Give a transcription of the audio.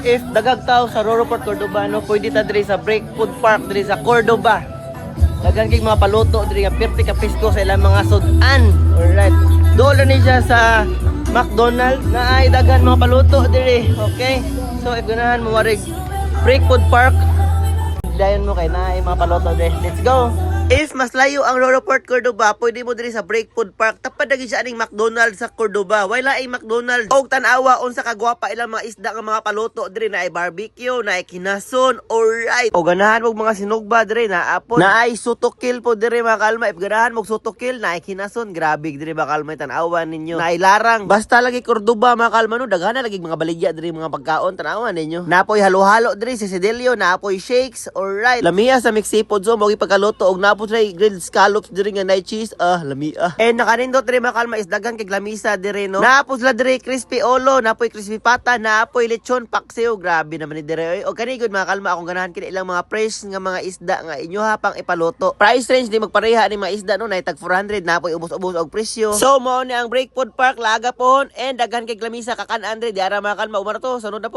If dagag tao sa Roroport Cordoba, no, pwede ta diri sa Break Food Park diri sa Cordoba. Dagan kay mga paluto diri nga 50 ka pisko sa ilang mga sudan. Alright. Doon ni siya sa McDonald's na ay dagan mga paluto diri. Okay? So if ganahan mo marig Break Food Park, dayon mo kay na ay mga paluto diri. Let's go. If mas layo ang Roroport Cordoba, pwede mo diri sa Break Food Park. Tapad lagi siya aning McDonald's sa Cordoba. Wala ay McDonald's. Og tan-awa unsa ka gwapa ilang mga isda nga mga paluto diri na ay barbecue, na ay kinason, alright. O ganahan mo mga sinugba diri na apon. Na ay sutokil po diri mga kalma. If ganahan mo sutokil na ay kinason, grabe diri mga kalma tan-awa ninyo. Na ay larang. Basta lagi Cordoba mga kalma no, daghan na lagi mga baligya diri mga pagkaon tan-awa ninyo. Napoy halo-halo diri si Sidelio, napoy shakes, alright. Lamia sa mix seafood zo mo pagkaluto og napos ray grilled scallops diri nga night cheese, lamia. And nakanindot diri mga kalma is daghan kay lamisa diri no. Napos la diri crispy olo, napoy crispy pata, napoy lechon paksiw, grabe naman ni diri. Og kani gud mga kalma akong ganahan kini ilang mga fresh nga mga isda nga inyo hapang ipaluto. Price range di magpareha ni mga isda no, nay tag 400, napoy ubos-ubos og presyo. So mao ni ang Break Food Park laga pohon and daghan kay lamisa kakan-an diri di ara mga kalma umara to sunod na po.